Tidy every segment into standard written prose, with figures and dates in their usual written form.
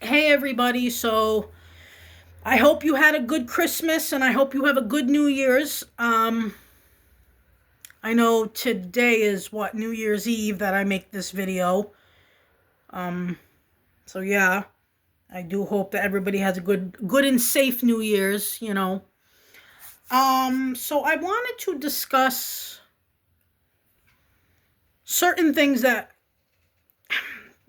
Hey everybody, so I hope you had a good Christmas and I hope you have a good New Year's. I know today is New Year's Eve that I make this video. Um so yeah, I do hope that everybody has a good and safe New Year's. So I wanted to discuss certain things that,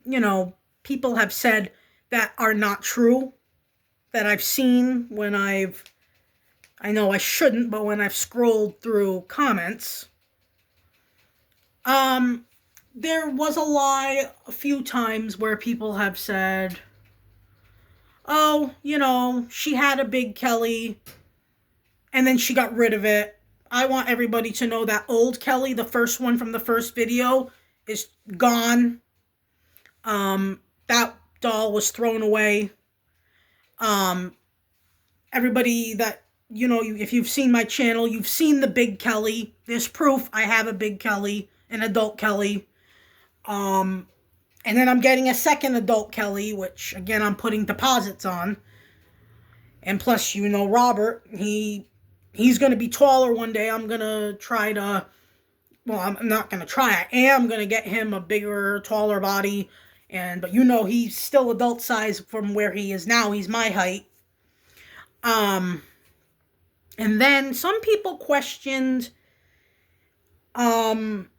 you know, people have said that are not true that I've seen I know I shouldn't, but when I've scrolled through comments, um, there was a lie a few times where people have said, oh, she had a big Kelly and then she got rid of it. I want everybody to know that old Kelly, the first one from the first video, is gone. That doll was thrown away. Um, Everybody that if you've seen my channel, you've seen the big Kelly. There's proof I have a big Kelly, an adult Kelly. Um, and then I'm getting a second adult Kelly, which again I'm putting deposits on. And plus, Robert, he's gonna be taller one day. I'm gonna try to. Well, I'm not gonna try. I am gonna get him a bigger, taller body. But he's still adult size from where he is now. He's my height. Um, and then some people questioned um,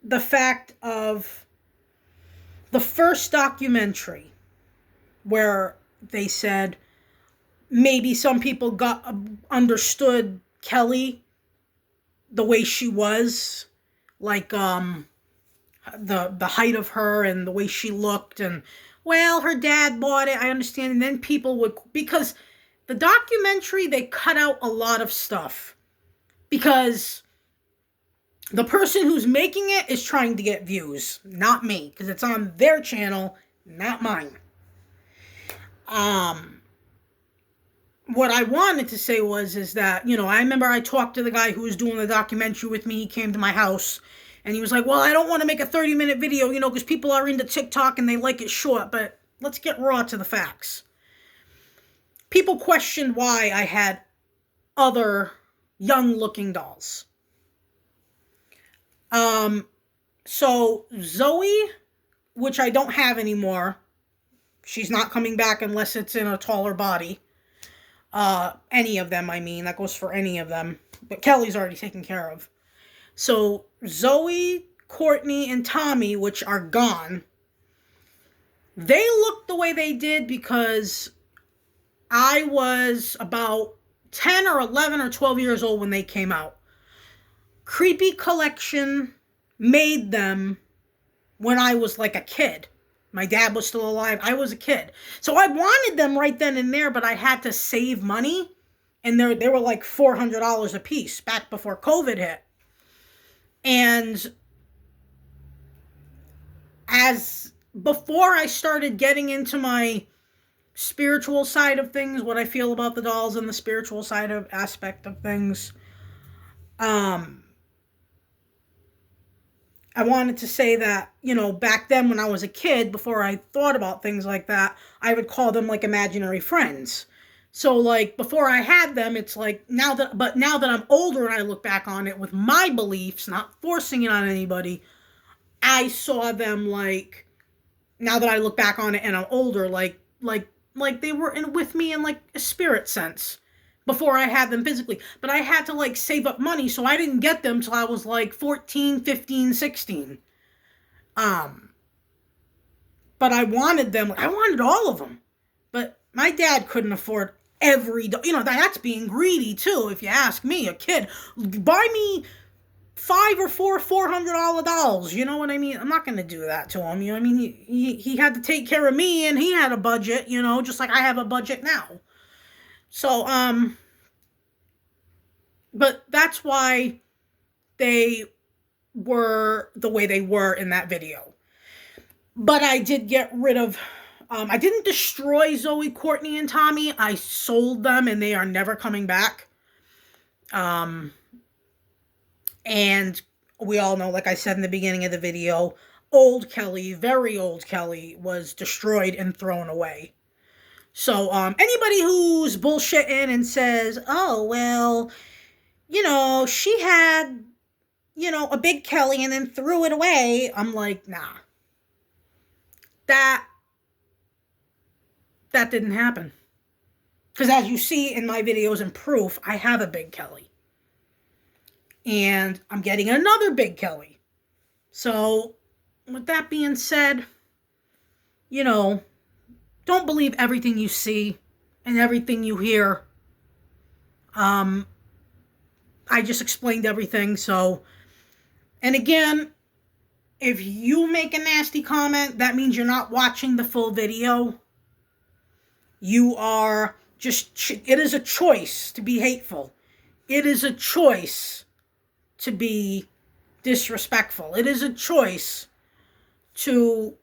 the fact of the first documentary where they said maybe some people got understood Kelly the way she was, like the height of her and the way she looked, and well, her dad bought it, I understand. And then people would, because the documentary, they cut out a lot of stuff because the person who's making it is trying to get views, not me, because it's on their channel, not mine. What I wanted to say is that, I remember I talked to the guy who was doing the documentary with me. He came to my house and he was like, well, I don't want to make a 30-minute video, because people are into TikTok and they like it short, but let's get raw to the facts. People questioned why I had other young-looking dolls. So Zoe, which I don't have anymore, she's not coming back unless it's in a taller body. Any of them, I mean, that goes for any of them. But Kelly's already taken care of. So Zoe, Courtney, and Tommy, which are gone, they look the way they did because I was about 10 or 11 or 12 years old when they came out. Creepy Collection made them when I was like a kid. My dad was still alive. I was a kid. So I wanted them right then and there, but I had to save money. And they were like $400 a piece back before COVID hit. And before I started getting into my spiritual side of things, what I feel about the dolls and the spiritual side of aspect of things, I wanted to say that, back then when I was a kid, before I thought about things like that, I would call them like imaginary friends. So like before I had them, it's like now that I'm older and I look back on it with my beliefs, not forcing it on anybody, I saw them like, now that I look back on it and I'm older, like they were with me in like a spirit sense before I had them physically. But I had to like save up money, so I didn't get them till I was like 14, 15, 16. But I wanted them. I wanted all of them. But my dad couldn't afford that's being greedy too, if you ask me. A kid, buy me five or four $400 dolls. You know what I mean? I'm not going to do that to him. You know what I mean? He had to take care of me, and he had a budget, just like I have a budget now. So, but that's why they were the way they were in that video. But I did get rid of, I didn't destroy Zoe, Courtney, and Tommy. I sold them, and they are never coming back. And we all know, like I said in the beginning of the video, old Kelly, very old Kelly, was destroyed and thrown away. So, anybody who's bullshitting and says, oh, well, she had, a big Kelly and then threw it away, I'm like, nah. That didn't happen. Because as you see in my videos and proof, I have a big Kelly. And I'm getting another big Kelly. So, with that being said, don't believe everything you see and everything you hear. I just explained everything, so... And again, if you make a nasty comment, that means you're not watching the full video. You are just... It is a choice to be hateful. It is a choice to be disrespectful. It is a choice to,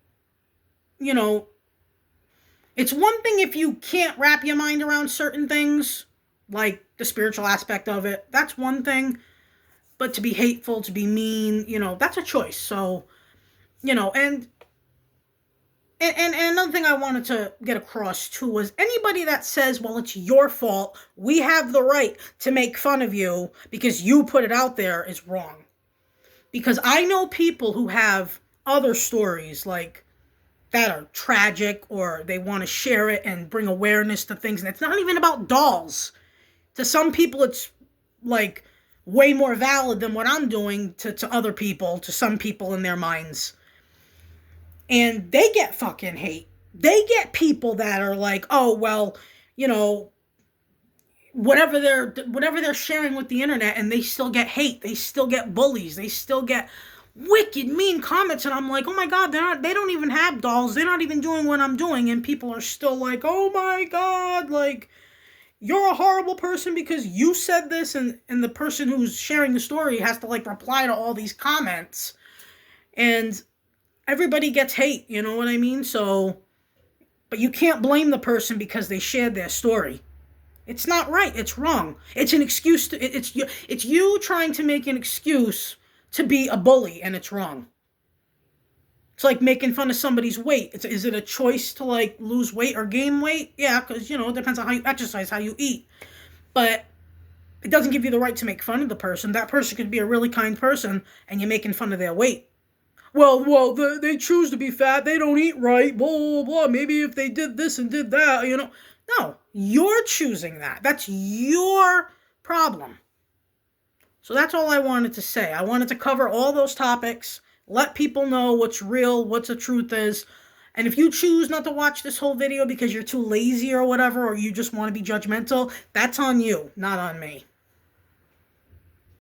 it's one thing if you can't wrap your mind around certain things, like the spiritual aspect of it. That's one thing. But to be hateful, to be mean, that's a choice. So, and another thing I wanted to get across too was anybody that says, well, it's your fault, we have the right to make fun of you because you put it out there, is wrong. Because I know people who have other stories like that are tragic, or they want to share it and bring awareness to things. And it's not even about dolls. To some people, it's like way more valid than what I'm doing to other people, to some people in their minds. And they get fucking hate. They get people that are like, oh, well, whatever they're sharing with the internet, and they still get hate. They still get bullies. They still get wicked mean comments, and I'm like, oh my God, they don't even have dolls. They're not even doing what I'm doing, and people are still like, oh my God, like, you're a horrible person because you said this, and the person who's sharing the story has to like reply to all these comments, and everybody gets hate, you know what I mean? So, but you can't blame the person because they shared their story. It's not right. It's wrong. It's an excuse to, it's you trying to make an excuse to be a bully, and it's wrong. It's like making fun of somebody's weight. Is it a choice to like lose weight or gain weight? Yeah, because, it depends on how you exercise, how you eat. But it doesn't give you the right to make fun of the person. That person could be a really kind person, and you're making fun of their weight. Well, they choose to be fat. They don't eat right. Blah, blah, blah. Maybe if they did this and did that, No, you're choosing that. That's your problem. So that's all I wanted to say. I wanted to cover all those topics, let people know what's real, what the truth is. And if you choose not to watch this whole video because you're too lazy or whatever, or you just want to be judgmental, that's on you, not on me.